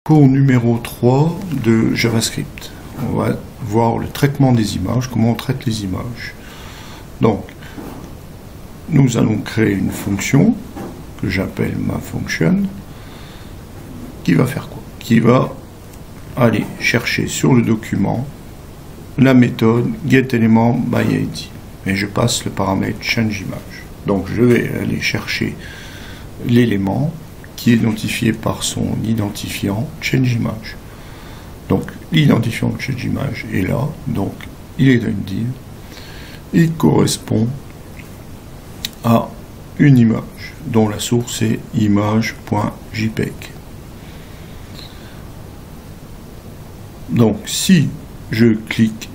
Cours numéro 3 de JavaScript. On va voir le traitement des images, comment on traite les images. Donc, nous allons créer une fonction que j'appelle ma function, qui va faire quoi? Qui va aller chercher sur le document la méthode getElementById. Et je passe le paramètre changeImage. Donc je vais aller chercher l'élément qui est identifié par son identifiant changeImage. Donc l'identifiant de changeImage est là, donc il est dans une div. Il correspond à une image dont la source est image.jpeg. Donc si je clique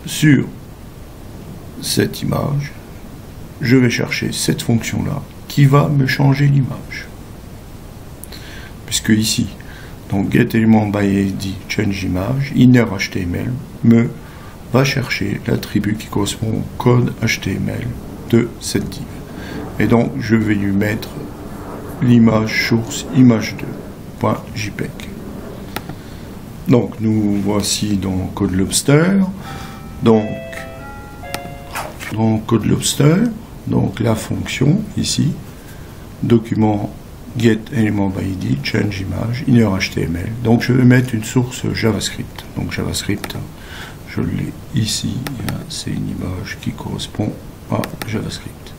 sur cette image, je vais chercher cette fonction-là qui va me changer l'image. Puisque ici, donc getElementById changeImage, innerHTML me va chercher l'attribut qui correspond au code HTML de cette div. Et donc je vais lui mettre l'image source image2.jpeg. Donc nous voici dans CodeLobster. Donc dans CodeLobster, donc la fonction ici, document getElementById changeImage innerHTML. Donc je vais mettre une source JavaScript. Donc JavaScript, je l'ai ici, c'est une image qui correspond à JavaScript.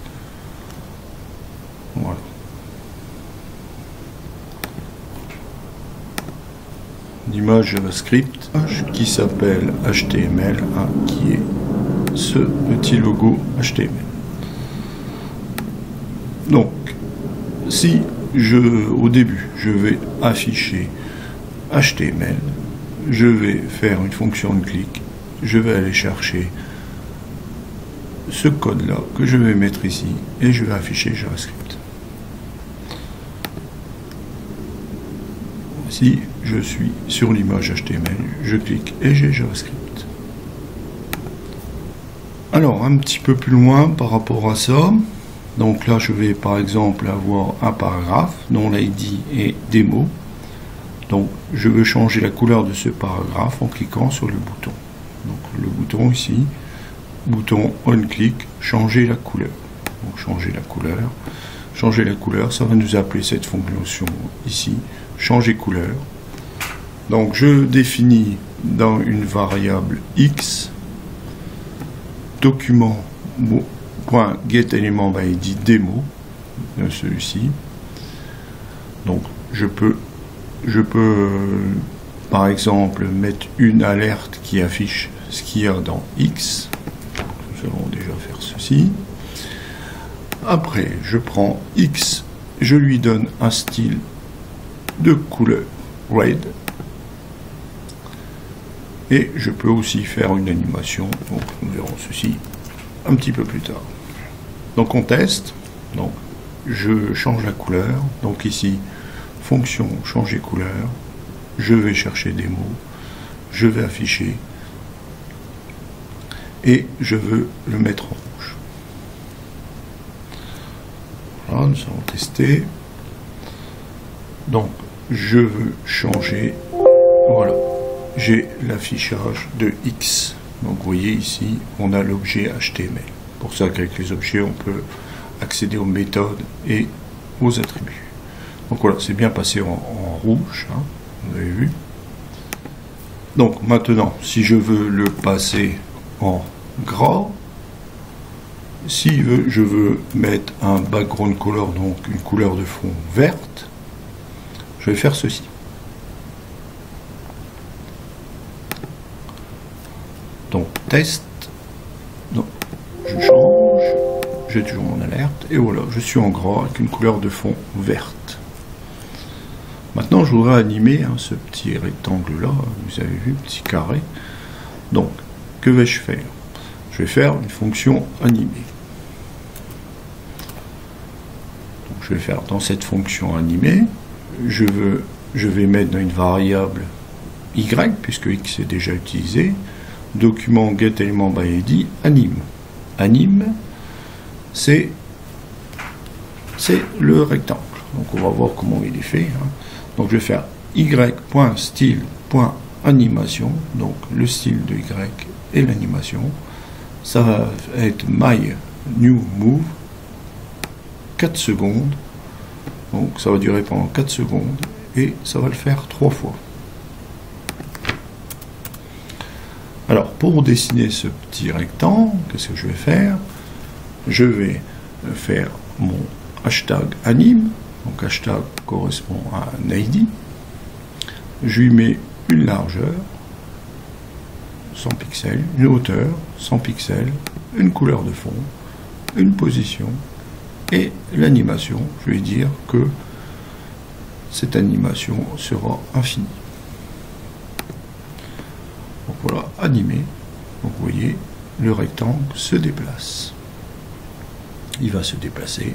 Voilà. L'image JavaScript qui s'appelle HTML, qui est ce petit logo HTML. Donc, si au début, je vais afficher HTML, je vais faire une fonction de clic, je vais aller chercher ce code-là que je vais mettre ici et je vais afficher JavaScript. Si je suis sur l'image HTML, je clique et j'ai JavaScript. Alors, un petit peu plus loin par rapport à ça, donc là je vais par exemple avoir un paragraphe dont l'ID est démo. Donc je veux changer la couleur de ce paragraphe en cliquant sur le bouton. Donc le bouton ici, bouton on-click, changer la couleur. Donc changer la couleur. Changer la couleur, ça va nous appeler cette fonction ici, changer couleur. Donc je définis dans une variable x document.getElementById démo, celui-ci. Donc je peux par exemple mettre une alerte qui affiche ce qu'il y a dans x. Nous allons déjà faire ceci. Après je prends x, je lui donne un style de couleur red. Et je peux aussi faire une animation, donc nous verrons ceci un petit peu plus tard. Donc on teste, donc je change la couleur, donc ici, fonction changer couleur, je vais chercher des mots, je vais afficher, et je veux le mettre en rouge. Voilà, nous allons tester. Donc je veux changer, voilà. J'ai l'affichage de X. Donc vous voyez ici, on a l'objet HTML. Pour ça qu'avec les objets, on peut accéder aux méthodes et aux attributs. Donc voilà, c'est bien passé en rouge, hein, vous avez vu. Donc maintenant, si je veux le passer en gras, si je veux mettre un background color, donc une couleur de fond verte, je vais faire ceci. Donc test, donc je change, j'ai toujours mon alerte, et voilà, je suis en gras avec une couleur de fond verte. Maintenant je voudrais animer ce petit rectangle là, vous avez vu, petit carré. Donc que vais-je faire? Je vais faire une fonction animée. Donc je vais faire dans cette fonction animée, je vais mettre dans une variable y, puisque x est déjà utilisé, document getElementById anime. Anime, c'est le rectangle. Donc on va voir comment il est fait. Donc je vais faire y.style.animation, donc le style de y et l'animation, ça va être my new move 4 secondes, donc ça va durer pendant 4 secondes et ça va le faire 3 fois. Alors pour dessiner ce petit rectangle, qu'est-ce que je vais faire? Je vais faire mon hashtag anime, donc hashtag correspond à un ID, je lui mets une largeur 100 pixels, une hauteur 100 pixels, une couleur de fond, une position et l'animation. Je vais dire que cette animation sera infinie. Donc voilà, animé. Donc vous voyez, le rectangle se déplace. Il va se déplacer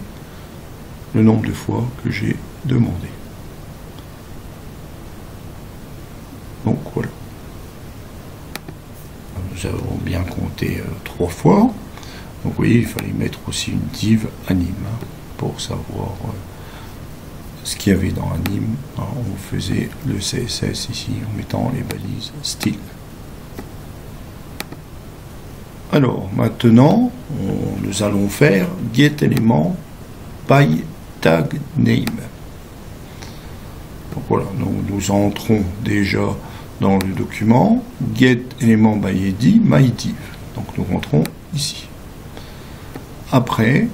le nombre de fois que j'ai demandé. Donc voilà. Nous avons bien compté 3 fois. Donc vous voyez, il fallait mettre aussi une div anime pour savoir ce qu'il y avait dans anime. On faisait le CSS ici en mettant les balises style. Alors maintenant, nous allons faire getElement by tag name. Donc voilà, nous entrons déjà dans le document getElement by id mydiv. Donc nous rentrons ici. Après,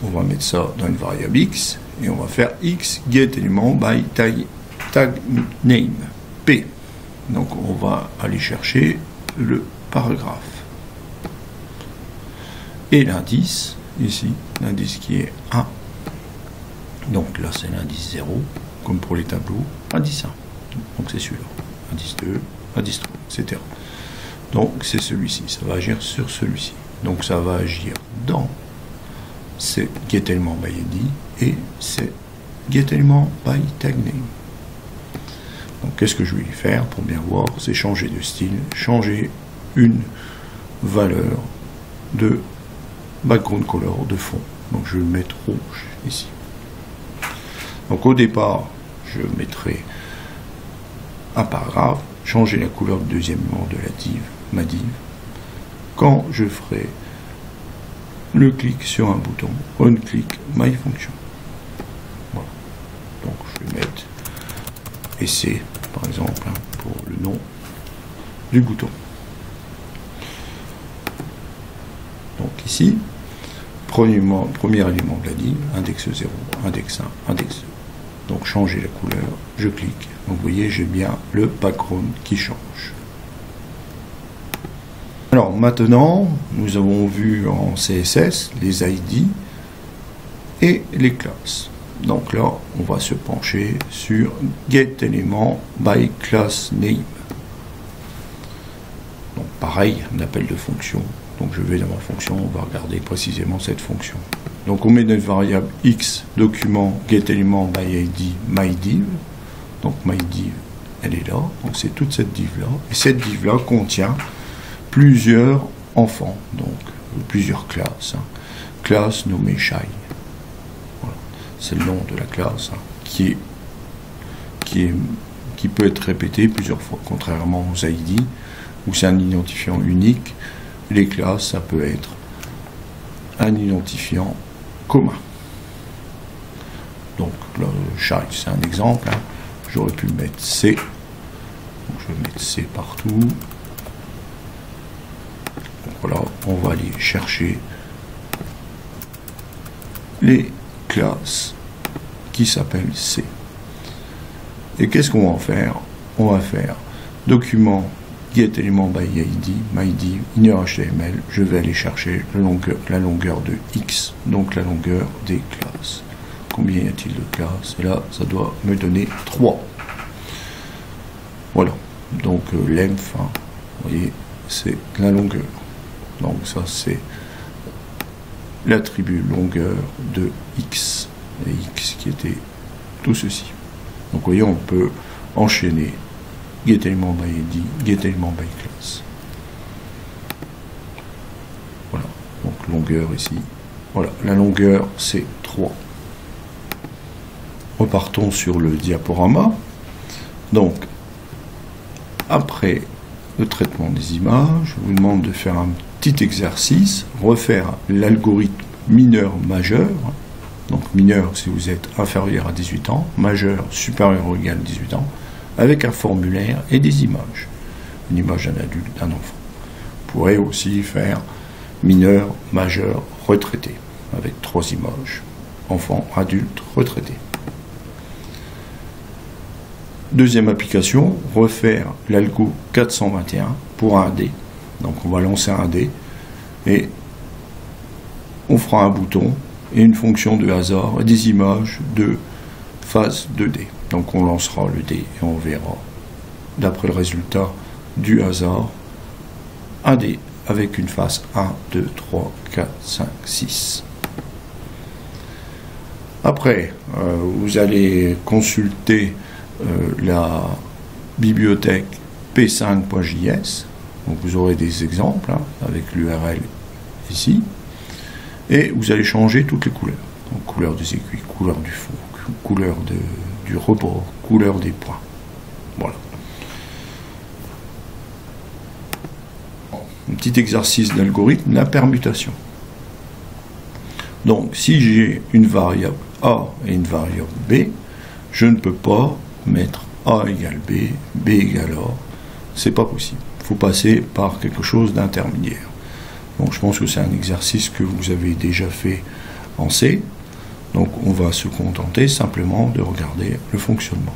on va mettre ça dans une variable x et on va faire x getElement by tag name p. Donc on va aller chercher le paragraphe. Et l'indice, ici, l'indice qui est 1. Donc là, c'est l'indice 0, comme pour les tableaux, indice 1. Donc c'est celui-là. Indice 2, indice 3, etc. Donc c'est celui-ci, ça va agir sur celui-ci. Donc ça va agir dans c'est getElement by id et c'est getElement by tag name. Donc qu'est-ce que je vais lui faire pour bien voir? C'est changer de style, changer une valeur de background color de fond. Donc je vais le mettre rouge ici. Donc au départ, je mettrai un paragraphe, changer la couleur de deuxième élément de la div, ma div. Quand je ferai le clic sur un bouton, on click my function. Voilà. Donc je vais mettre essai par exemple pour le nom du bouton. Donc ici, premier élément de la div, index 0, index 1, index 2. Donc changer la couleur, je clique. Donc vous voyez, j'ai bien le background qui change. Alors maintenant, nous avons vu en CSS les ID et les classes. Donc là, on va se pencher sur getElement by class name. Donc pareil, un appel de fonction. Donc je vais dans ma fonction, on va regarder précisément cette fonction. Donc on met notre variable x document getElement by id mydiv. Donc mydiv, elle est là. Donc c'est toute cette div là. Et cette div là contient plusieurs enfants, donc plusieurs classes. Classe nommée shy. Voilà. C'est le nom de la classe qui peut être répété plusieurs fois, contrairement aux ID où c'est un identifiant unique. Les classes, ça peut être un identifiant commun. Donc le shy, c'est un exemple. J'aurais pu mettre C. Donc, je vais mettre C partout. Donc, voilà, on va aller chercher les classes qui s'appellent C. Et qu'est-ce qu'on va en faire? On va faire document getElement by id mydiv innerHTML. Je vais aller chercher la longueur de x, donc la longueur des classes. Combien y a-t-il de classes? Et là, ça doit me donner 3. Voilà. Donc length, vous voyez, c'est la longueur. Donc ça, c'est l'attribut longueur de x. Et x qui était tout ceci. Donc vous voyez, on peut enchaîner getElement by id, getElement by class. Voilà. Donc longueur ici. Voilà. La longueur, c'est 3. repartons sur le diaporama. Donc, après le traitement des images, je vous demande de faire un petit exercice, refaire l'algorithme mineur-majeur. Donc mineur si vous êtes inférieur à 18 ans, majeur supérieur ou égal à 18 ans, avec un formulaire et des images. Une image d'un adulte, d'un enfant. Vous pourrez aussi faire mineur, majeur, retraité, avec 3 images. Enfant, adulte, retraité. Deuxième application, refaire l'algo 421 pour un dé. Donc on va lancer un dé et on fera un bouton et une fonction de hasard et des images de phase 2D. Donc on lancera le dé et on verra, d'après le résultat du hasard, un dé avec une face 1, 2, 3, 4, 5, 6. Après, vous allez consulter la bibliothèque p5.js. Donc vous aurez des exemples avec l'URL ici. Et vous allez changer toutes les couleurs. Donc couleur des aiguilles, couleur du fond, couleur du rebord, couleur des points. Voilà. Un petit exercice d'algorithme, la permutation. Donc si j'ai une variable A et une variable B, je ne peux pas mettre A égale B, B égale A. C'est pas possible. Il faut passer par quelque chose d'intermédiaire. Donc je pense que c'est un exercice que vous avez déjà fait en C. Donc on va se contenter simplement de regarder le fonctionnement.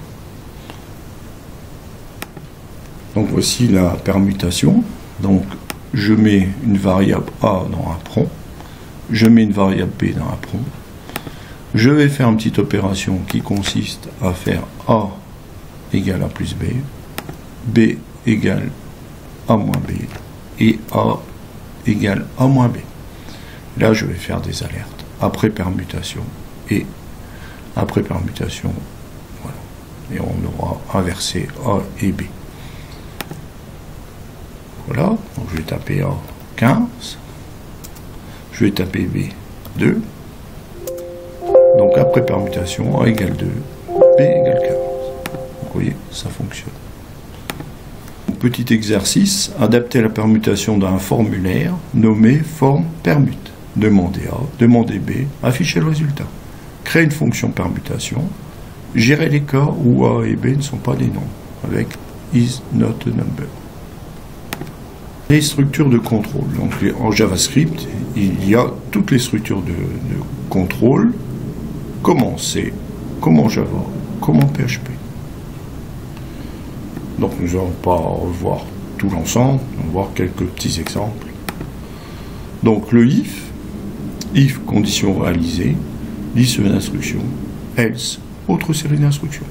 Donc voici la permutation. Donc je mets une variable A dans un prompt. Je mets une variable B dans un prompt. Je vais faire une petite opération qui consiste à faire A égale A plus B, B égale A moins B et A égale A moins B. Là, je vais faire des alertes après permutation et après permutation, voilà. Et on aura inversé A et B. Voilà, donc je vais taper A 15, je vais taper B 2, donc après permutation, A égale 2, B égale 15. Vous voyez, ça fonctionne. Petit exercice, adapter la permutation d'un formulaire nommé forme permute. Demandez A, demandez B, afficher le résultat. Créer une fonction permutation, gérer les cas où A et B ne sont pas des nombres, avec is not a number. Les structures de contrôle. Donc en JavaScript, il y a toutes les structures de contrôle. Comment C, comment Java, comment PHP. Donc nous n'allons pas revoir tout l'ensemble, on va voir quelques petits exemples. Donc le if condition réalisée, liste d'instructions, else, autre série d'instructions.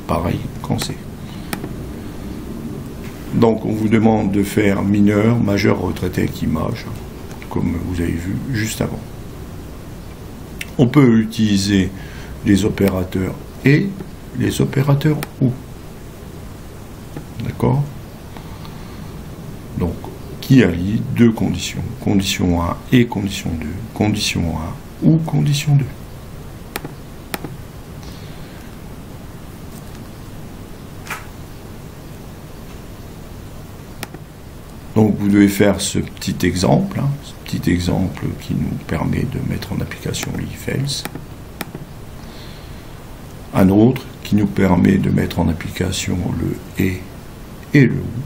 Pareil qu'en C. Donc on vous demande de faire mineur, majeur, retraité avec image, comme vous avez vu juste avant. On peut utiliser les opérateurs et les opérateurs ou. D'accord? Donc, qui allie deux conditions. Condition 1 et condition 2. Condition 1 ou condition 2. Donc, vous devez faire ce petit exemple. Ce petit exemple qui nous permet de mettre en application l'if-else. Un autre qui nous permet de mettre en application le et le ou.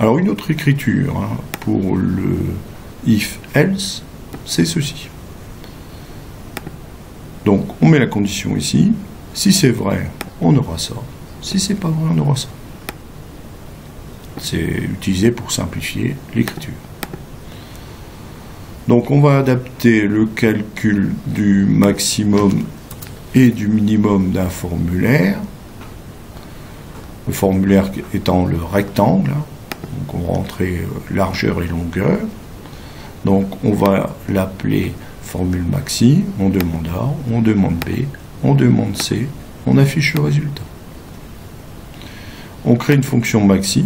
Alors une autre écriture pour le if-else, c'est ceci. Donc on met la condition ici. Si c'est vrai, on aura ça. Si c'est pas vrai, on aura ça. C'est utilisé pour simplifier l'écriture. Donc on va adapter le calcul du maximum et du minimum d'un formulaire. Le formulaire étant le rectangle. Donc on va rentrer largeur et longueur. Donc on va l'appeler formule maxi. On demande A, on demande B, on demande C. On affiche le résultat. On crée une fonction maxi.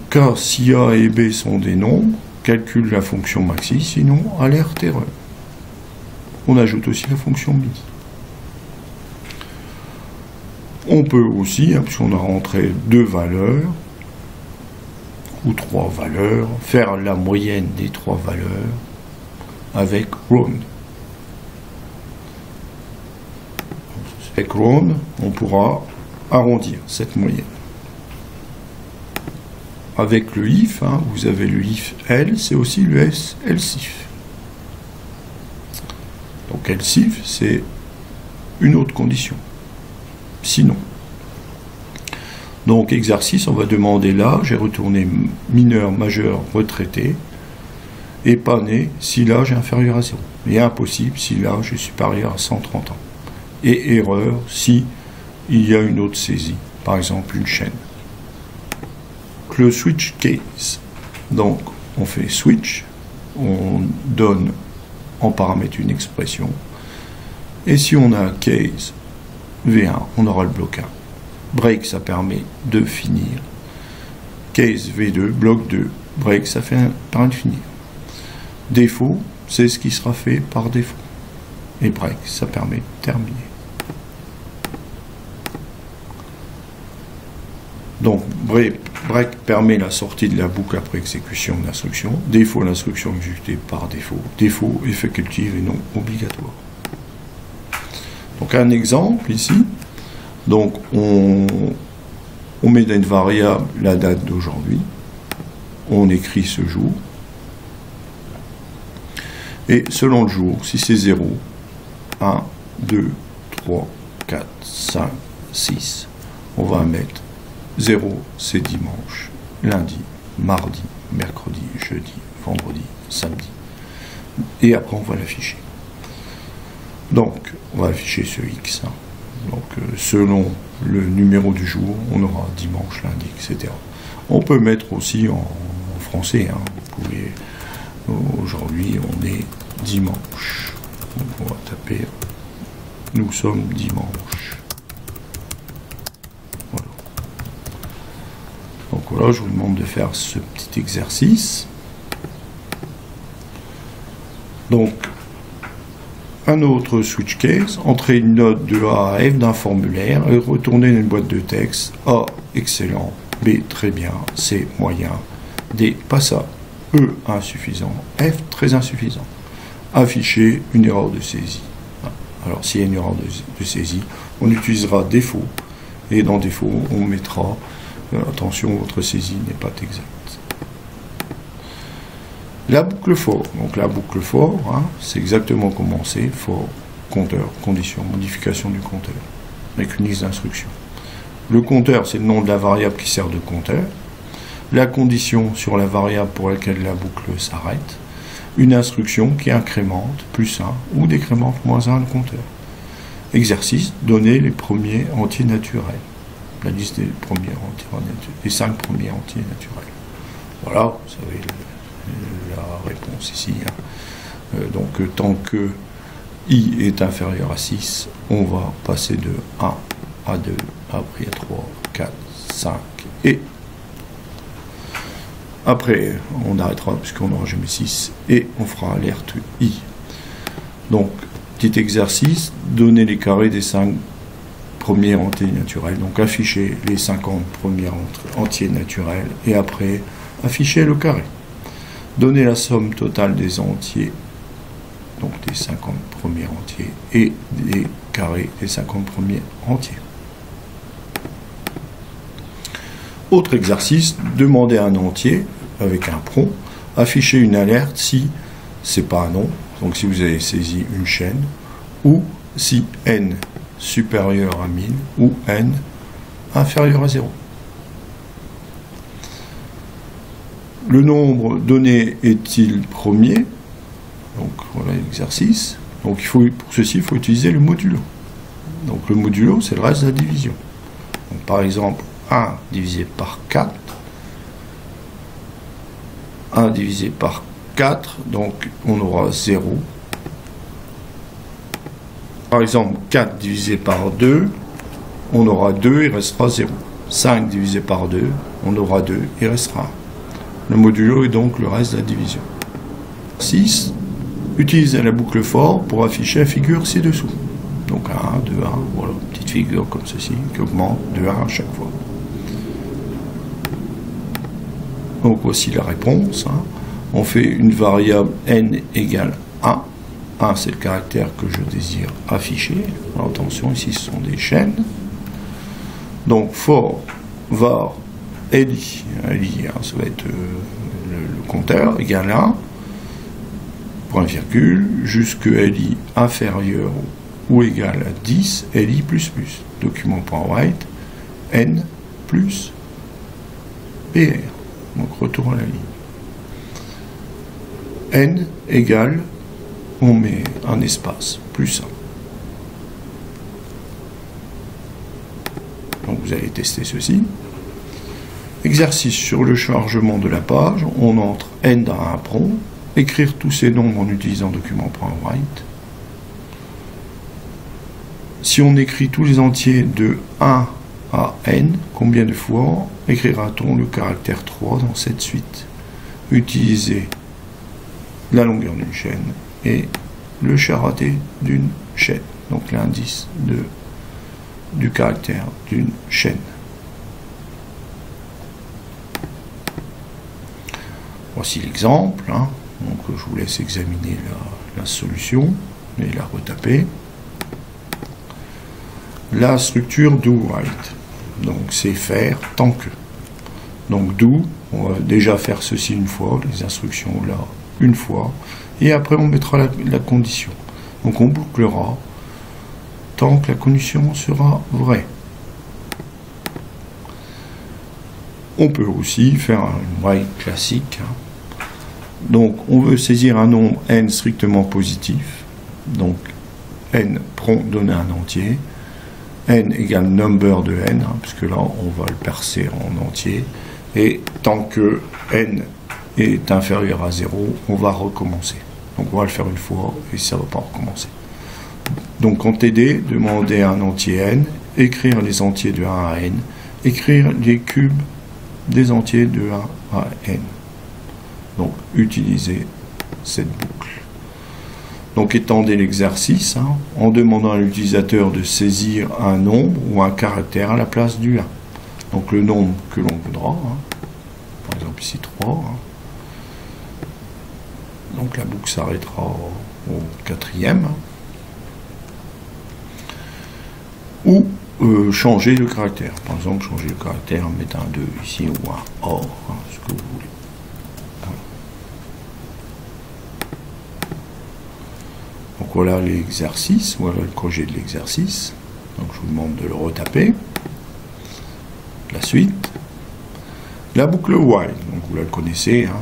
Car si A et B sont des nombres, calcule la fonction maxi, sinon alerte erreur. on ajoute aussi la fonction midi. On peut aussi, puisqu'on a rentré 2 valeurs, ou 3 valeurs, faire la moyenne des 3 valeurs avec round. Avec round, on pourra arrondir cette moyenne. Avec le if, vous avez le if L, c'est aussi le else if. Donc else if, c'est une autre condition. Sinon. Donc exercice, on va demander l'âge et retourner mineur, majeur, retraité, et pas né si l'âge est inférieur à 0. Et impossible si l'âge est supérieur à 130 ans. Et erreur si il y a une autre saisie, par exemple une chaîne. Le switch case. Donc on fait switch, on donne en paramètre une expression, et si on a case V1, on aura le bloc 1. Break, ça permet de finir. Case V2, bloc 2. Break, ça permet de finir. Défaut, c'est ce qui sera fait par défaut. Et break, ça permet de terminer. Donc, break permet la sortie de la boucle après exécution de l'instruction. Défaut, l'instruction exécutée par défaut. Défaut, effet facultatif et non obligatoire. Donc, un exemple ici. Donc, on met dans une variable la date d'aujourd'hui. On écrit ce jour. Et selon le jour, si c'est 0, 1, 2, 3, 4, 5, 6, on va mettre 0, c'est dimanche, lundi, mardi, mercredi, jeudi, vendredi, samedi. Et après, on va l'afficher. Donc, on va afficher ce X. Donc, selon le numéro du jour, on aura dimanche, lundi, etc. On peut mettre aussi en français. Vous pouvez, aujourd'hui, on est dimanche. Donc, on va taper, nous sommes dimanche. Voilà. Donc, voilà, je vous demande de faire ce petit exercice. Donc, un autre switch case, entrer une note de A à F d'un formulaire et retourner une boîte de texte. A, excellent. B, très bien. C, moyen. D, pas ça. E, insuffisant. F, très insuffisant. Afficher une erreur de saisie. Alors, s'il y a une erreur de saisie, on utilisera défaut. Et dans défaut, on mettra attention, votre saisie n'est pas exacte. La boucle for, donc la boucle for, c'est exactement comment c'est, for, compteur, condition, modification du compteur, avec une liste d'instructions. Le compteur, c'est le nom de la variable qui sert de compteur. La condition sur la variable pour laquelle la boucle s'arrête. Une instruction qui incrémente plus 1 ou décrémente moins 1 le compteur. Exercice, donner les premiers entiers naturels. La liste des premiers entiers naturels, les 5 premiers entiers naturels. Voilà, vous savez la réponse ici. Donc tant que I est inférieur à 6, on va passer de 1 à 2, après à 3, 4, 5 et après on arrêtera puisqu'on n'aura jamais 6 et on fera alerte I. Donc petit exercice, donner les carrés des 5 premiers entiers naturels, donc afficher les 50 premiers entiers naturels et après afficher le carré. Donner la somme totale des entiers, donc des 50 premiers entiers, et des carrés des 50 premiers entiers. Autre exercice, demander un entier avec un prompt, afficher une alerte si c'est pas un nom, donc si vous avez saisi une chaîne, ou si n supérieur à 1000 ou n inférieur à 0. Le nombre donné est-il premier? Donc voilà l'exercice. Donc pour ceci, il faut utiliser le modulo. Donc le modulo, c'est le reste de la division. Donc, par exemple, 1 divisé par 4. 1 divisé par 4, donc on aura 0. Par exemple, 4 divisé par 2, on aura 2, il restera 0. 5 divisé par 2, on aura 2, il restera 1. Le modulo est donc le reste de la division. 6, Utilisez la boucle for pour afficher la figure ci-dessous. Donc 1, 2, 1, voilà, petite figure comme ceci qui augmente de 1 à chaque fois. Donc voici la réponse. Hein. On fait une variable n égale 1. 1 c'est le caractère que je désire afficher. Alors, attention, ici ce sont des chaînes. Donc for var li, li hein, ça va être le compteur, égale 1, point virgule, jusque li inférieur ou égal à 10, li++. Document.write, n plus br. Donc retour à la ligne. N égale, on met un espace, plus 1. Donc vous allez tester ceci. Exercice sur le chargement de la page, on entre n dans un prompt, écrire tous ces nombres en utilisant document.write. Si on écrit tous les entiers de 1 à n, combien de fois écrira-t-on le caractère 3 dans cette suite? Utilisez la longueur d'une chaîne et le charaté d'une chaîne, donc l'indice du caractère d'une chaîne. Voici l'exemple, hein. Donc je vous laisse examiner la solution et la retaper. La structure do-write, donc c'est faire tant que. Donc do, on va déjà faire ceci une fois, les instructions là une fois, et après on mettra la condition. Donc on bouclera tant que la condition sera vraie. On peut aussi faire un write classique. Hein. Donc on veut saisir un nombre n strictement positif. Donc n prompt donner un entier. N égale number de n, hein, puisque là on va le percer en entier. Et tant que n est inférieur à 0, on va recommencer. Donc on va le faire une fois et ça ne va pas recommencer. Donc en TD, demander un entier n, écrire les entiers de 1 à n, écrire les cubes des entiers de 1 à n. Donc utilisez cette boucle. Donc étendez l'exercice hein, en demandant à l'utilisateur de saisir un nombre ou un caractère à la place du 1. Donc le nombre que l'on voudra, hein, par exemple ici 3. Hein. Donc la boucle s'arrêtera au 4e. Hein. Ou changer le caractère. Par exemple, changer le caractère, mettre un 2 ici ou un or, hein, ce que vous voulez. Donc voilà l'exercice, voilà le projet de l'exercice. Donc je vous demande de le retaper. La suite. La boucle while, donc vous la connaissez, hein,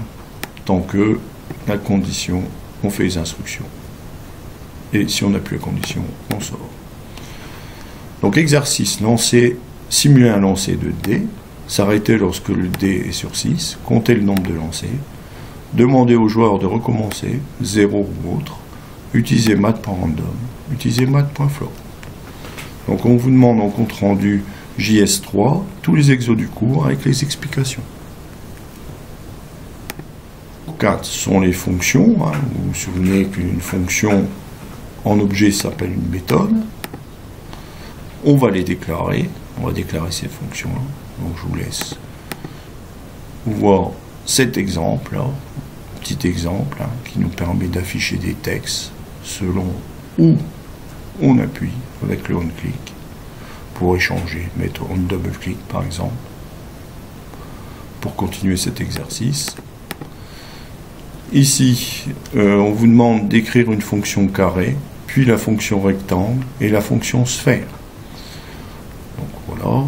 tant que la condition, on fait les instructions. Et si on n'a plus la condition, on sort. Donc exercice, lancer, simuler un lancer de dés, s'arrêter lorsque le dé est sur 6, compter le nombre de lancers, demander au joueur de recommencer, 0 ou autre, utiliser mat.random, utiliser mat.float. Donc on vous demande en compte rendu JS3 tous les exos du cours avec les explications. 4 sont les fonctions, hein. Vous vous souvenez qu'une fonction en objet s'appelle une méthode. On va les déclarer, on va déclarer ces fonctions-là. Donc je vous laisse voir cet exemple-là, petit exemple, hein, qui nous permet d'afficher des textes selon où on appuie avec le on-click pour échanger, mettre on double-click par exemple, pour continuer cet exercice. Ici, on vous demande d'écrire une fonction carré, puis la fonction rectangle et la fonction sphère. Donc voilà.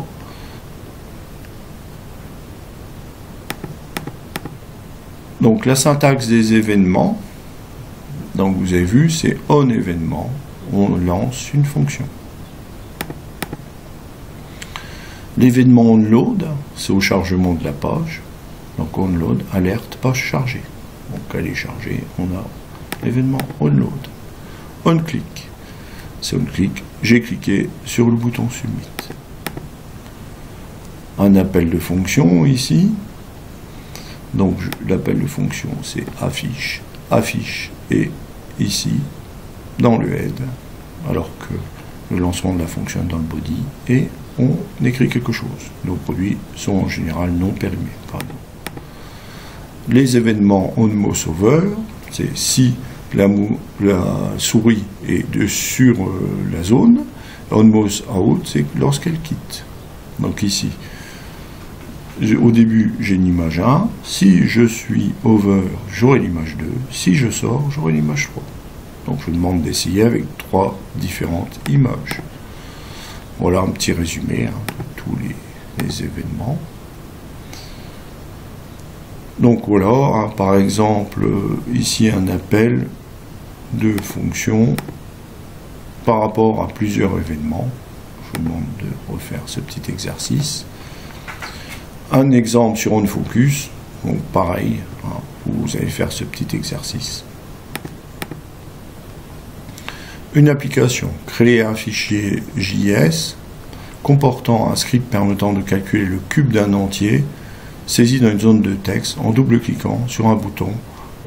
Donc la syntaxe des événements, donc vous avez vu, c'est on événement, on lance une fonction. L'événement onload, c'est au chargement de la page. Donc onload, alerte, page chargée. Donc elle est chargée, on a l'événement onload. On-click, c'est on-click, j'ai cliqué sur le bouton submit. Un appel de fonction ici. Donc l'appel de fonction c'est affiche, affiche et ici, dans le head, alors que le lancement de la fonction est dans le body, et on écrit quelque chose. Nos produits sont en général non périmés. Pardon. Les événements onMouseOver, c'est si la souris est sur la zone. onMouseOut, c'est lorsqu'elle quitte. Donc ici, au début, j'ai une image 1. Si je suis over, j'aurai l'image 2. Si je sors, j'aurai l'image 3. Donc je demande d'essayer avec 3 différentes images. Voilà un petit résumé de tous les événements. Donc voilà, par exemple, ici un appel de fonction par rapport à plusieurs événements. Je vous demande de refaire ce petit exercice. Un exemple sur onFocus, donc pareil, vous allez faire ce petit exercice. Une application, créer un fichier JS comportant un script permettant de calculer le cube d'un entier saisi dans une zone de texte en double-cliquant sur un bouton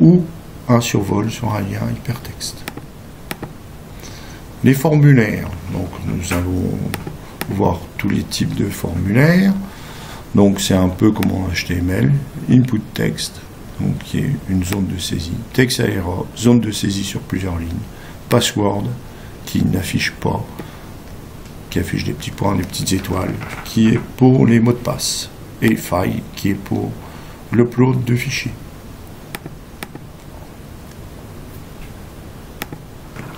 ou un survol sur un lien hypertexte. Les formulaires, donc nous allons voir tous les types de formulaires. Donc c'est un peu comme en HTML, input text, donc qui est une zone de saisie, text error, zone de saisie sur plusieurs lignes, password qui n'affiche pas, qui affiche des petits points, des petites étoiles, qui est pour les mots de passe, et file qui est pour l'upload de fichiers.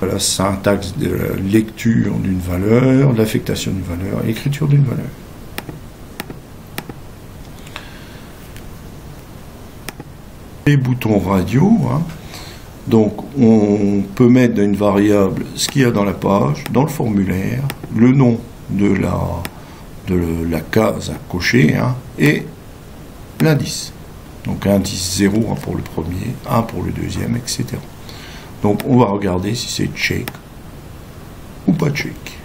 La syntaxe de la lecture d'une valeur, l'affectation d'une valeur, l'écriture d'une valeur. Les boutons radio, donc on peut mettre dans une variable ce qu'il y a dans la page, dans le formulaire, le nom de la case à cocher et l'indice. Donc indice 0 pour le premier, 1 pour le deuxième, etc. Donc on va regarder si c'est check ou pas check.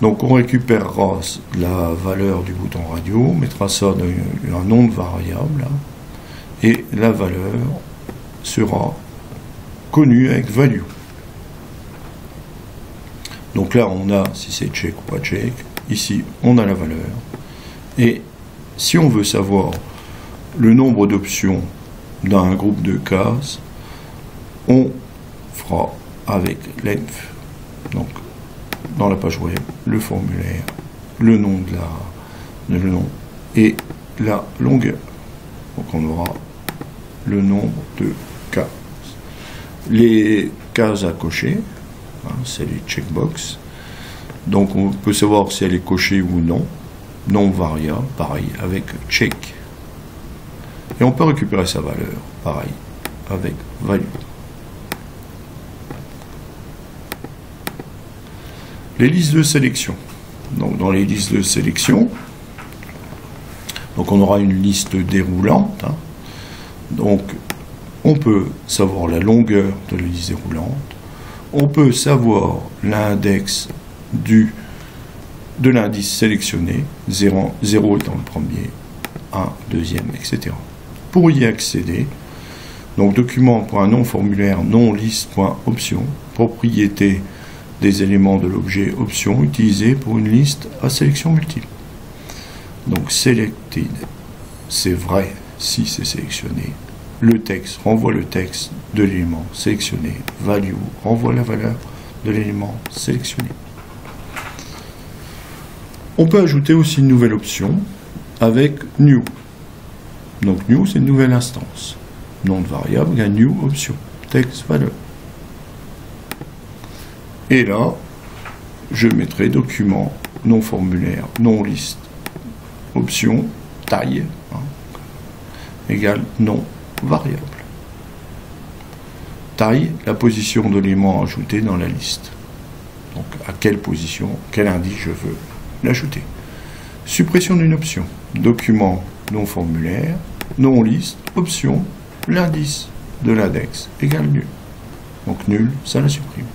Donc on récupérera la valeur du bouton radio, on mettra ça dans un nom de variable, et la valeur sera connue avec value. Donc là on a si c'est check ou pas check, ici on a la valeur, et si on veut savoir le nombre d'options d'un groupe de cases, on fera avec length, donc dans la page web, le formulaire, le nom le nom et la longueur. Donc on aura le nombre de cases. Les cases à cocher, c'est les checkbox. Donc on peut savoir si elle est cochée ou non. Non variable, pareil, avec check. Et on peut récupérer sa valeur, pareil, avec value. Les listes de sélection. Donc dans les listes de sélection, donc on aura une liste déroulante. Donc on peut savoir la longueur de la liste déroulante. On peut savoir l'index de l'indice sélectionné, 0 étant le premier, 1, deuxième, etc. Pour y accéder, donc document.non-formulaire non-liste.option, propriété des éléments de l'objet option utilisé pour une liste à sélection multiple. Donc selected, c'est vrai si c'est sélectionné. Le texte renvoie le texte de l'élément sélectionné. Value renvoie la valeur de l'élément sélectionné. On peut ajouter aussi une nouvelle option avec new. Donc new, c'est une nouvelle instance. Nom de variable, un new option. Texte valeur. Et là, je mettrai document, non formulaire, non liste, option, taille, égale non variable. Taille, la position de l'élément ajouté dans la liste. Donc à quelle position, quel indice je veux l'ajouter. Suppression d'une option. Document non formulaire, non liste, option, l'indice de l'index égale nul. Donc nul, ça la supprime.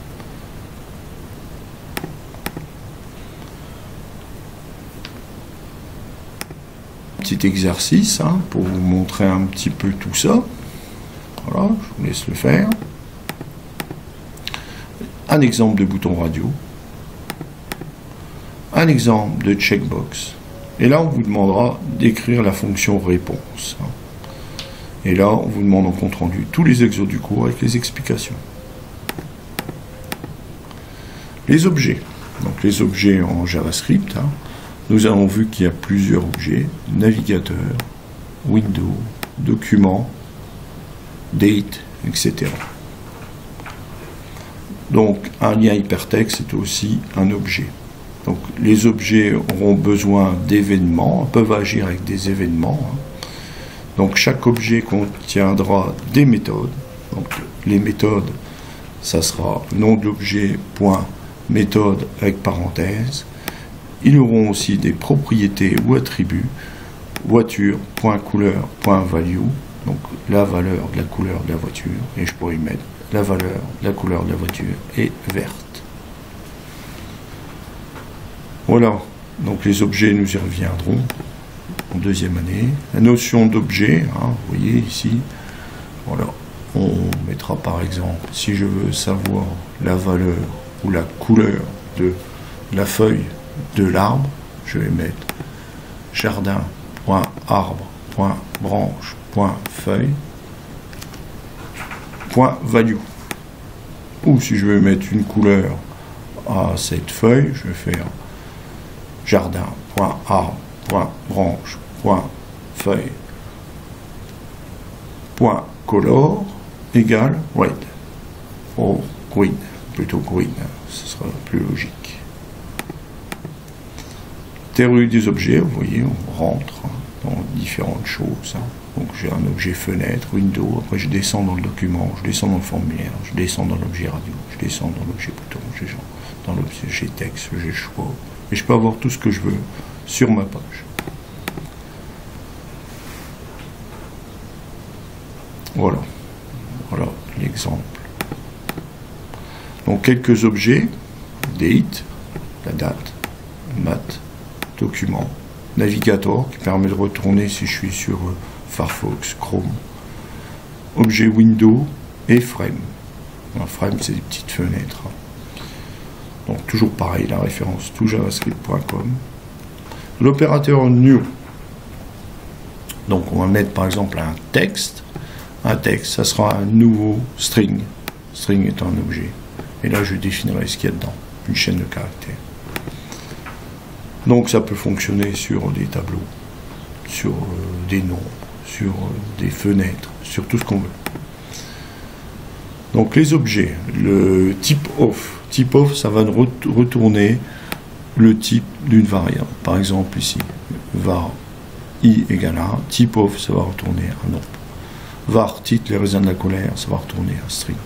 Petit exercice pour vous montrer un petit peu tout ça. Voilà, je vous laisse le faire. un exemple de bouton radio, un exemple de checkbox. Et là, on vous demandera d'écrire la fonction réponse. Et là, on vous demande en compte rendu tous les exos du cours avec les explications. Les objets. Donc les objets en JavaScript, nous avons vu qu'il y a plusieurs objets. Navigateur, window, document, date, etc. Donc un lien hypertexte est aussi un objet. Donc les objets auront besoin d'événements, peuvent agir avec des événements. Donc chaque objet contiendra des méthodes. Donc les méthodes, ça sera nom de l'objet, point, méthode avec parenthèse. Ils auront aussi des propriétés ou attributs. Voiture, point couleur, point value. Donc la valeur de la couleur de la voiture. Et je pourrais y mettre la valeur de la couleur de la voiture est verte. Voilà. Donc les objets, nous y reviendrons en deuxième année. La notion d'objet, vous voyez ici, voilà, on mettra par exemple, si je veux savoir la valeur ou la couleur de la feuille de l'arbre, je vais mettre jardin.arbre.branche.feuille .value. Ou si je veux mettre une couleur à cette feuille, je vais faire jardin.arbre.branche.feuille .color égale red. Oh, green, plutôt green, ce sera plus logique. Théorie des objets, vous voyez, on rentre dans différentes choses. Donc j'ai un objet fenêtre, window, après je descends dans le document, je descends dans le formulaire, je descends dans l'objet radio, je descends dans l'objet bouton, dans l'objet texte, j'ai le choix. Et je peux avoir tout ce que je veux sur ma page. Voilà. Voilà l'exemple. Donc quelques objets, date, la date, mat, document, navigateur qui permet de retourner si je suis sur Firefox, Chrome, objet window et frame. Un frame, c'est des petites fenêtres. Donc toujours pareil, la référence toutjavascript.com. L'opérateur new. Donc on va mettre par exemple un texte. Un texte, ça sera un nouveau string. String est un objet. Et là je définirai ce qu'il y a dedans. Une chaîne de caractères. Donc ça peut fonctionner sur des tableaux, sur des noms, sur des fenêtres, sur tout ce qu'on veut. Donc les objets, le type of. Type of, ça va retourner le type d'une variable. Par exemple ici, var i égale 1. Type of, ça va retourner un nombre. Var titre, les raisins de la colère, ça va retourner un string.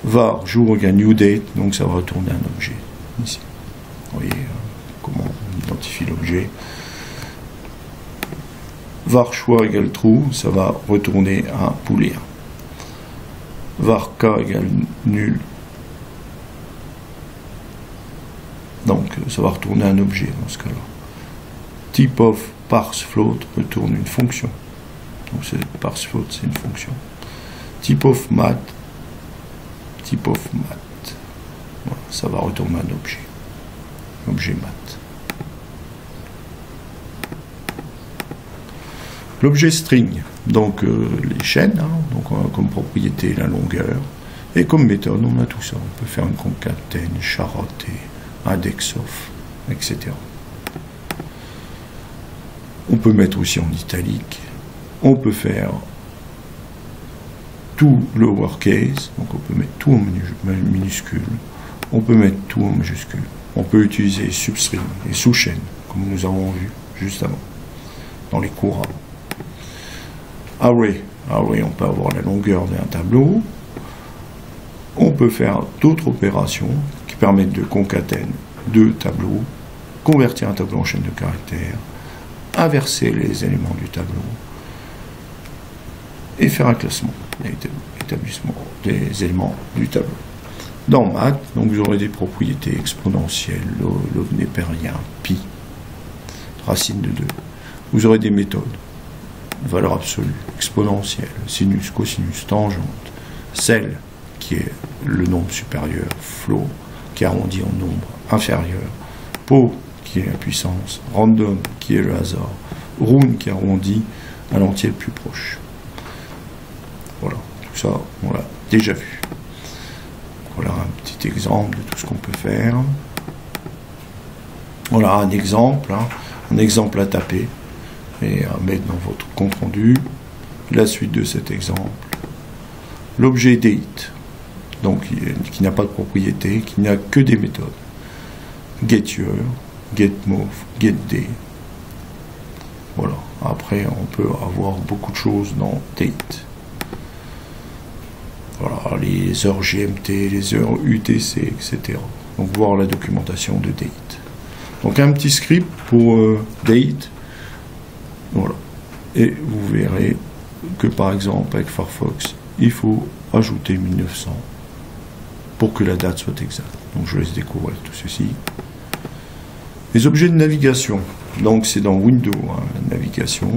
Var jour égale new date, donc ça va retourner un objet. Ici. Vous voyez comment on identifie l'objet. Var choix égale true, ça va retourner un booléen. Var k égale nul. Donc ça va retourner un objet dans ce cas-là. Type of parse float retourne une fonction. Donc parse float, c'est une fonction. Type of mat. Type of mat. Voilà, ça va retourner un objet. Objet mat. L'objet string, donc les chaînes, donc on a comme propriété la longueur, et comme méthode on a tout ça. On peut faire une concatène, charreté, index of, etc. On peut mettre aussi en italique. On peut faire tout lowercase, donc on peut mettre tout en minuscule. On peut mettre tout en majuscule. On peut utiliser substring et sous-chaîne, comme nous avons vu juste avant, dans les cours avant. Array, on peut avoir la longueur d'un tableau. On peut faire d'autres opérations qui permettent de concaténer deux tableaux, convertir un tableau en chaîne de caractères, inverser les éléments du tableau et faire un classement, établissement des éléments du tableau. Dans Math, donc vous aurez des propriétés exponentielles, log népérien, pi, racine de 2. Vous aurez des méthodes, valeur absolue, exponentielle, sinus, cosinus, tangente, celle, qui est le nombre supérieur, float, qui arrondit en nombre inférieur, po, qui est la puissance, random, qui est le hasard, round, qui arrondit à l'entier le plus proche. Voilà, tout ça, on l'a déjà vu. Voilà un petit exemple de tout ce qu'on peut faire. Voilà un exemple à taper et à mettre dans votre compte rendu. La suite de cet exemple. L'objet date, donc qui n'a pas de propriété, qui n'a que des méthodes. Get year, get month, get day. Voilà. Après, on peut avoir beaucoup de choses dans date. Voilà, les heures GMT, les heures UTC, etc. Donc voir la documentation de date. Donc un petit script pour date. Voilà. Et vous verrez que par exemple avec Firefox, il faut ajouter 1900 pour que la date soit exacte. Donc je laisse découvrir tout ceci. Les objets de navigation. Donc c'est dans Windows, la navigation,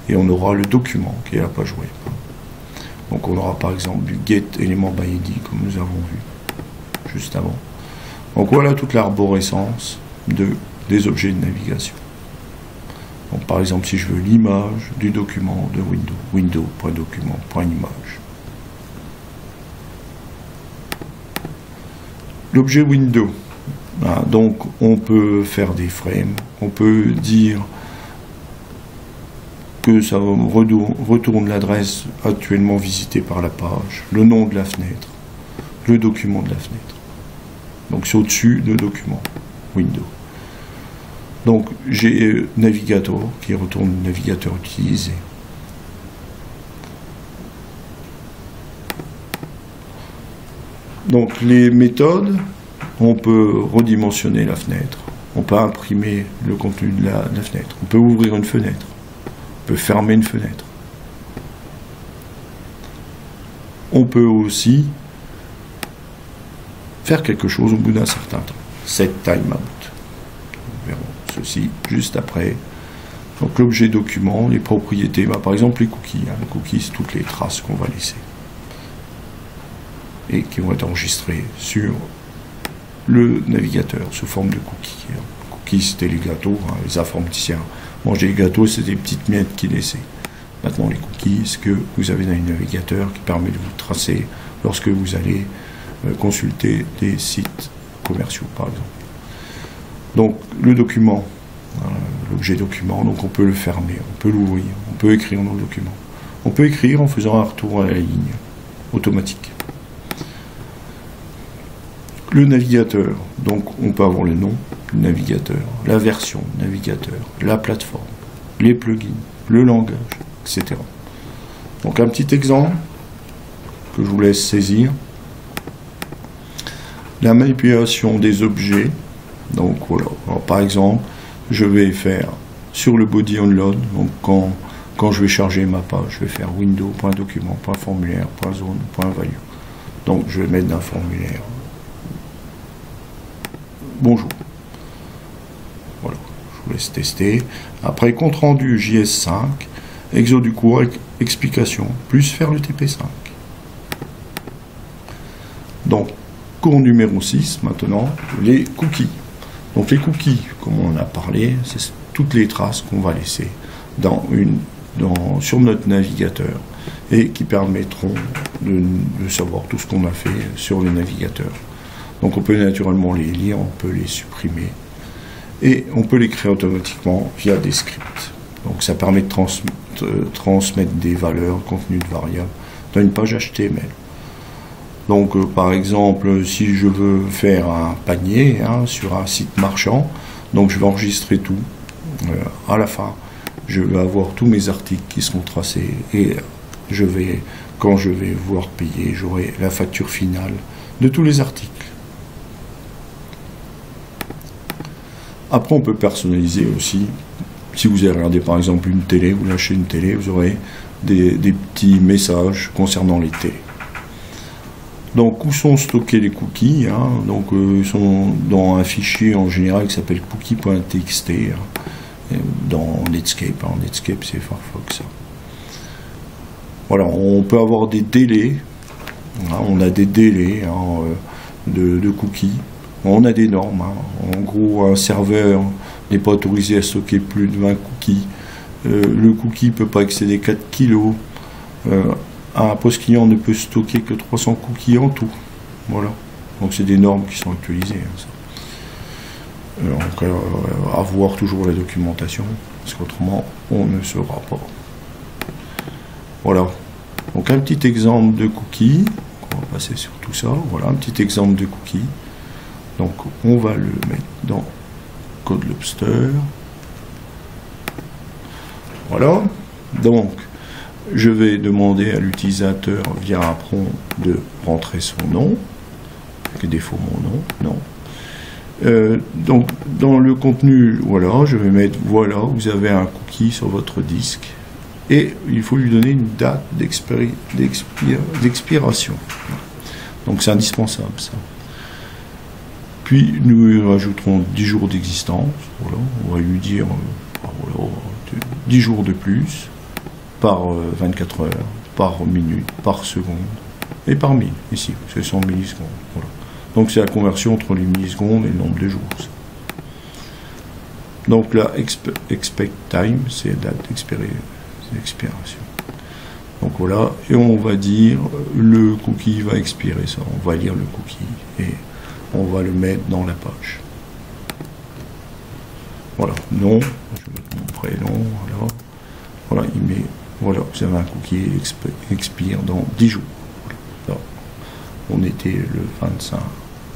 et on aura le document qui est la page web. Donc on aura par exemple du get élément by ID comme nous avons vu juste avant. Donc voilà toute l'arborescence des objets de navigation. Donc par exemple si je veux l'image du document de Windows, window.document.image. L'objet Windows. Donc on peut faire des frames, on peut dire que ça retourne l'adresse actuellement visitée par la page, le nom de la fenêtre, le document de la fenêtre. Donc c'est au-dessus de document, Windows. Donc j'ai navigateur qui retourne le navigateur utilisé. Donc les méthodes, on peut redimensionner la fenêtre, on peut imprimer le contenu de la fenêtre, on peut ouvrir une fenêtre, on peut fermer une fenêtre. On peut aussi faire quelque chose au bout d'un certain temps. Set timeout. Nous verrons ceci juste après. Donc l'objet document, les propriétés, par exemple les cookies. Les cookies, c'est toutes les traces qu'on va laisser et qui vont être enregistrées sur le navigateur sous forme de cookies. Cookies, c'était les gâteaux, les informaticiens mangeaient les gâteaux, c'était des petites miettes qu'ils laissaient. Maintenant, les cookies, ce que vous avez dans le navigateur qui permet de vous tracer lorsque vous allez consulter des sites commerciaux, par exemple. Donc, le document, l'objet document, donc on peut le fermer, on peut l'ouvrir, on peut écrire dans le document. On peut écrire en faisant un retour à la ligne automatique. Le navigateur, donc on peut avoir le nom du navigateur, la version navigateur, la plateforme, les plugins, le langage, etc. Donc un petit exemple que je vous laisse saisir. La manipulation des objets. Donc voilà. Alors, par exemple, je vais faire sur le body onload, donc quand je vais charger ma page, je vais faire window.document.formulaire.zone.value. Donc je vais mettre un formulaire. Bonjour. Voilà, je vous laisse tester. Après, compte rendu JS5, exo du cours, explication, plus faire le TP5. Donc, cours numéro 6, maintenant, les cookies. Donc les cookies, comme on en a parlé, c'est toutes les traces qu'on va laisser sur notre navigateur et qui permettront de savoir tout ce qu'on a fait sur le navigateur. Donc on peut naturellement les lire, on peut les supprimer et on peut les créer automatiquement via des scripts. Donc ça permet de transmettre des valeurs, contenu de variables dans une page HTML. Donc par exemple, si je veux faire un panier sur un site marchand, donc je vais enregistrer tout. À la fin, je vais avoir tous mes articles qui seront tracés et quand je vais vouloir payer, j'aurai la facture finale de tous les articles. Après, on peut personnaliser aussi. Si vous avez regardé par exemple une télé, vous lâchez une télé, vous aurez des petits messages concernant les télés. Donc, où sont stockés les cookies Donc, ils sont dans un fichier en général qui s'appelle cookie.txt dans Netscape. Netscape, c'est Firefox. Voilà, on peut avoir des délais On a des délais de cookies. On a des normes. En gros, un serveur n'est pas autorisé à stocker plus de 20 cookies. Le cookie ne peut pas excéder 4 kg. Un poste client ne peut stocker que 300 cookies en tout. Voilà. Donc c'est des normes qui sont actualisées. Donc à voir toujours la documentation, parce qu'autrement on ne saura pas. Voilà. Donc un petit exemple de cookie. On va passer sur tout ça. Voilà un petit exemple de cookie. Donc on va le mettre dans CodeLobster. Voilà. Donc je vais demander à l'utilisateur via un prompt de rentrer son nom. Avec défaut mon nom, non. Donc dans le contenu, voilà, je vais mettre voilà, vous avez un cookie sur votre disque et il faut lui donner une date d'expiration. Donc c'est indispensable ça. Puis nous rajouterons 10 jours d'existence. Voilà, on va lui dire voilà, 10 jours de plus par 24 heures, par minute, par seconde et par mille. Ici, c'est 100 millisecondes. Voilà. Donc c'est la conversion entre les millisecondes et le nombre de jours. Donc là, expect time, c'est la date d'expiration. Donc voilà, et on va dire le cookie va expirer ça. On va lire le cookie et on va le mettre dans la page. Voilà, nom, je vais mettre mon prénom, voilà. Voilà, il met, voilà, vous avez un cookie qui expire dans 10 jours. Voilà. On était le 25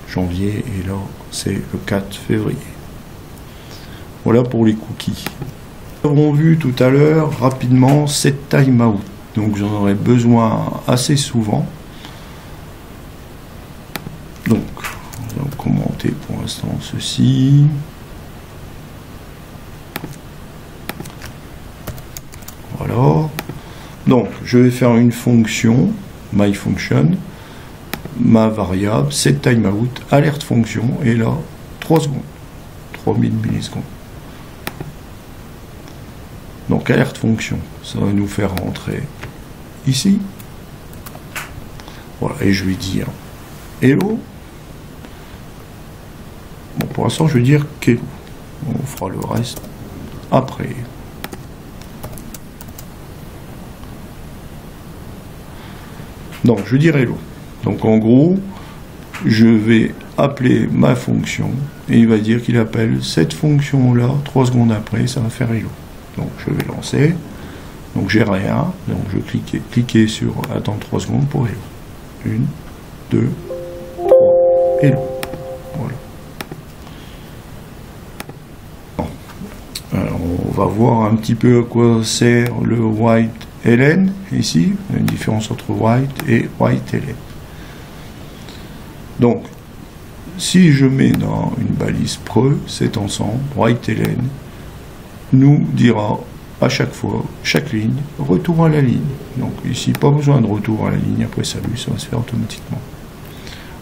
janvier et là c'est le 4 février. Voilà pour les cookies. Nous avons vu tout à l'heure rapidement cette timeout. Donc j'en aurai besoin assez souvent. Donc on va commenter pour l'instant ceci. Voilà. Donc je vais faire une fonction, myFunction, ma variable, set timeout, alerte fonction, et là 3 secondes, 3000 millisecondes. Donc alerte fonction, ça va nous faire rentrer ici. Voilà, et je vais dire hello. Bon, pour l'instant je vais dire hello. On fera le reste après. Donc je vais dire hello. Donc en gros, je vais appeler ma fonction et il va dire qu'il appelle cette fonction là 3 secondes après, ça va faire hello. Donc je vais lancer. Donc j'ai rien. Donc je vais cliquer sur attendre 3 secondes pour hello. 1, 2, 3, hello. Voilà. Alors on va voir un petit peu à quoi sert le white-ln ici. Il y a une différence entre white et white-ln. Donc, si je mets dans une balise preux cet ensemble, white-ln nous dira à chaque fois, chaque ligne, retour à la ligne. Donc ici, pas besoin de retour à la ligne après salut, ça va se faire automatiquement.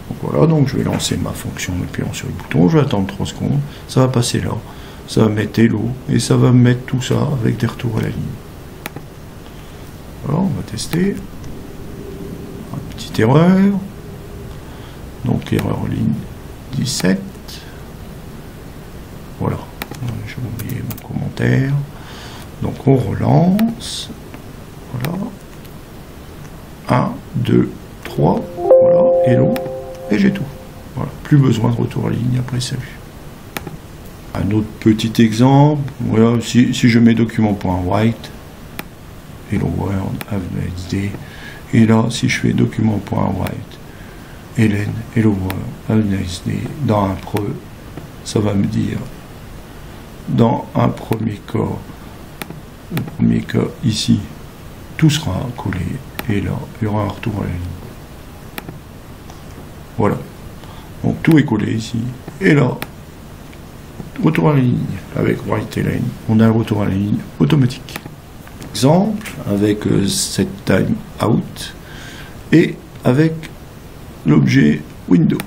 Donc voilà, donc je vais lancer ma fonction en appuyant sur le bouton, je vais attendre 3 secondes, ça va passer là, ça va mettre hello, et ça va mettre tout ça avec des retours à la ligne. Voilà, on va tester. Une petite erreur. Donc erreur ligne 17. Voilà. J'ai oublié mon commentaire. Donc on relance. Voilà. 1, 2, 3. Voilà. Hello. Et j'ai tout. Voilà. Plus besoin de retour à la ligne après salut. Un autre petit exemple. Voilà. Si je mets document.write. Hello world, have a nice day. Et là, si je fais document.write, Hélène, hello world, have a nice day, dans un preux, ça va me dire, dans un premier cas, ici, tout sera collé, et là, il y aura un retour à la ligne. Voilà. Donc tout est collé ici, et là, retour à la ligne, avec white-ln, on a un retour à la ligne automatique. Exemple avec cette timeout et avec l'objet window.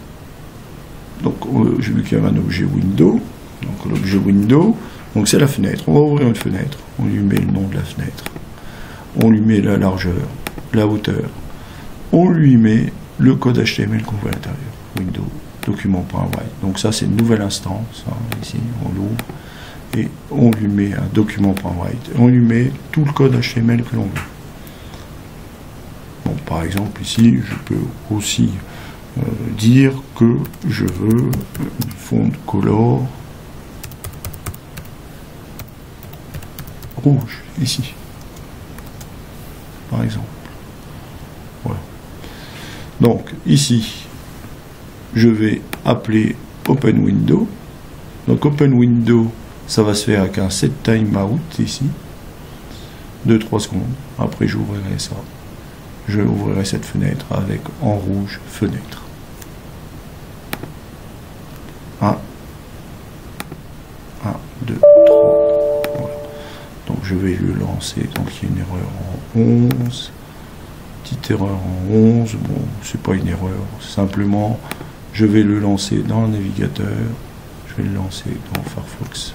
Donc j'ai vu qu'il y avait un objet window. Donc l'objet window, donc c'est la fenêtre. On va ouvrir une fenêtre. On lui met le nom de la fenêtre. On lui met la largeur, la hauteur. On lui met le code HTML qu'on voit à l'intérieur. Windows, document.write. Donc ça, c'est une nouvelle instance. Hein, ici, on l'ouvre et on lui met un document.write. On lui met tout le code HTML que l'on veut. Bon, par exemple, ici, je peux aussi dire que je veux une font color rouge, ici, par exemple. Voilà. Donc, ici, je vais appeler Open Window. Donc, Open Window, ça va se faire avec un set timeout, ici, de 3 secondes. Après, j'ouvrirai ça. Je ouvrirai cette fenêtre avec en rouge fenêtre. 1, 2, 3. Voilà. Donc je vais le lancer. Donc il y a une erreur en 11. Petite erreur en 11. Bon, c'est pas une erreur. Simplement, je vais le lancer dans le navigateur. Je vais le lancer dans Firefox.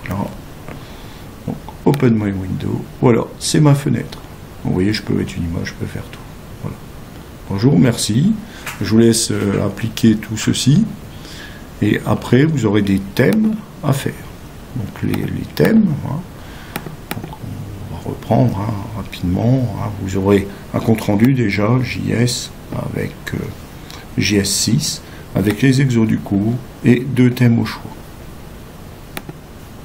Voilà. Donc, Open My Window. Voilà, c'est ma fenêtre. Vous voyez, je peux mettre une image, je peux faire tout. Voilà. Bonjour, merci. Je vous laisse appliquer tout ceci. Et après, vous aurez des thèmes à faire. Donc les thèmes, hein. Donc, on va reprendre hein, rapidement. Hein. Vous aurez un compte-rendu déjà, JS, avec JS6, avec les exos du cours, et 2 thèmes au choix.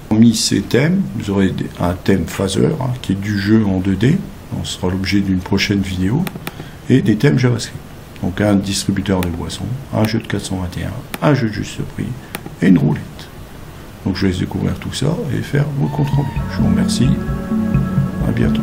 Parmi ces thèmes, vous aurez un thème phaser, hein, qui est du jeu en 2D. Ce sera l'objet d'une prochaine vidéo, et des thèmes JavaScript. Donc un distributeur de boissons, un jeu de 421, un jeu de juste prix, et une roulette. Donc je laisse découvrir tout ça et faire vos comptes rendus. Je vous remercie, à bientôt.